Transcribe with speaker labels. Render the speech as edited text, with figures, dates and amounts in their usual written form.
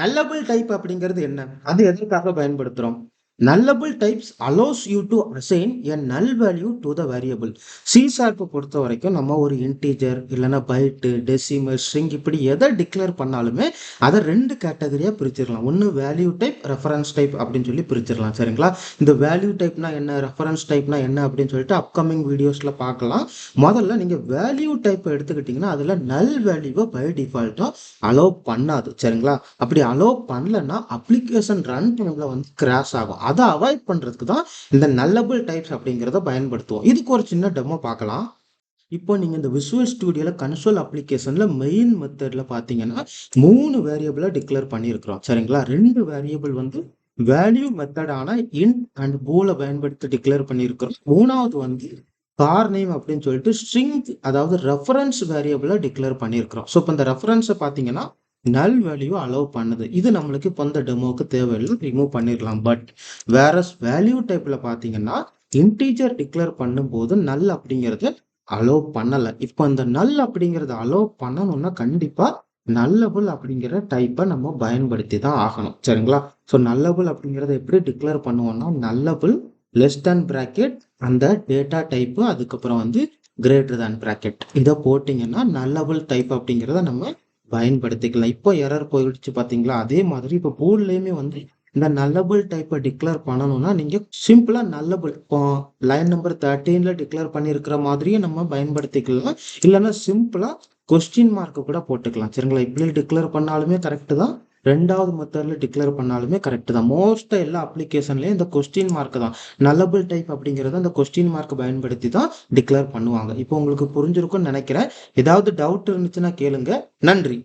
Speaker 1: nullable type அப்படிங்கிறது என்ன? அது எதற்காக பயன்படுத்துறோம்? Nullable types allows you to assign a null value to the variable. C# பொறுத்த வரைக்கும் நம்ம ஒரு இன்டீஜர் இல்லைன்னா பைட்டு டெசிமல் ஸ்ட்ரிங் இப்படி எதை டிக்ளேர் பண்ணாலுமே அதை ரெண்டு கேட்டகரியாக பிரிச்சிடலாம். ஒன்று வேல்யூ டைப் ரெஃபரன்ஸ் டைப் அப்படின்னு சொல்லி பிரிச்சிடலாம். சரிங்களா? இந்த வேல்யூ டைப்னா என்ன, ரெஃபரன்ஸ் டைப்னா என்ன அப்படின்னு சொல்லிட்டு அப்கமிங் வீடியோஸில் பார்க்கலாம். முதல்ல நீங்கள் வேல்யூ டைப் எடுத்துக்கிட்டிங்கன்னா அதில் நல் வேல்யூவை பை டிஃபால்ட்டாக அலோவ் பண்ணாது. சரிங்களா? அப்படி அலோவ் பண்ணலன்னா அப்ளிகேஷன் ரன் டைமில் வந்து கிராஷ் ஆகும். அதை அவாய்ட் பண்றதுக்கு தான் இந்த nullable டைப்ஸ் அப்படிங்கிறத பயன்படுத்துவோம். இதுக்கு ஒரு சின்ன டெமோ பார்க்கலாம். இப்போ நீங்க இந்த விசுவல் ஸ்டுடியோல கன்சோல் அப்ளிகேஷன்ல மெயின் மெத்தட்ல பாத்தீங்கன்னா 3 வேரியபிளை டிக்ளேர் பண்ணியிருக்கிறோம். சரிங்களா? 2 வேரியபிள் வந்து வேல்யூ மெத்தடான இன்ட் அண்ட் பூலை பயன்படுத்தி டிக்ளேர் பண்ணியிருக்கிறோம். மூணாவது வந்து கார் நேம் அப்படின்னு சொல்லிட்டு ஸ்ட்ரிங், அதாவது ரெஃபரன்ஸ் வேரியபிளை டிக்ளேர் பண்ணியிருக்கிறோம். ஸோ இப்போ இந்த ரெஃபரன்ஸை பார்த்தீங்கன்னா நல் வேல்யூ அலோவ் பண்ணுது. இது நம்மளுக்கு இப்போ இந்த டெமோக்கு தேவையில்லை, ரிமூவ் பண்ணிடலாம். பட் வேற வேல்யூ டைப்ல பார்த்தீங்கன்னா இன்டீஜர் டிக்ளேர் பண்ணும்போது நல் அப்படிங்கிறது அலோவ் பண்ணலை. இப்போ இந்த நல் அப்படிங்கிறத அலோவ் பண்ணணும்னா கண்டிப்பா nullable அப்படிங்கிற டைப்பை நம்ம பயன்படுத்தி தான் ஆகணும். சரிங்களா? ஸோ nullable அப்படிங்கிறத எப்படி டிக்ளேர் பண்ணுவோம்னா nullable லெஸ் தேன் பிராக்கெட் அந்த டேட்டா டைப்பு, அதுக்கப்புறம் வந்து கிரேட்டர் தேன் பிராக்கெட் இதை போட்டிங்கன்னா nullable டைப் அப்படிங்கிறத நம்ம பயன்படுத்திக்கலாம். இப்போ எரர் போயிடுச்சு பார்த்தீங்களா? அதே மாதிரி இப்போ பூல்லையுமே வந்து இந்த nullable டைப்பை டிக்ளேர் பண்ணணும்னா நீங்க சிம்பிளா nullable இப்போ லைன் நம்பர் 13ல டிக்ளேர் பண்ணியிருக்கிற மாதிரியே நம்ம பயன்படுத்திக்கலாம். இல்லைன்னா சிம்பிளா கொஸ்டின் மார்க் கூட போட்டுக்கலாம். சரிங்களா? இப்படி டிக்ளேர் பண்ணாலுமே கரெக்ட் தான், ரெண்டாவது மெத்தட்ல டிக்ளேர் பண்ணாலுமே கரெக்ட் தான். மோஸ்டா எல்லா அப்ளிகேஷன்லயும் இந்த கொஸ்டின் மார்க் தான், nullable டைப் அப்படிங்கறத அந்த கொஸ்டின் மார்க் பயன்படுத்தி தான் டிக்ளேர் பண்ணுவாங்க. இப்போ உங்களுக்கு புரிஞ்சிருக்கும்னு நினைக்கிறேன். ஏதாவது டவுட் இருந்துச்சுன்னா கேளுங்க. நன்றி.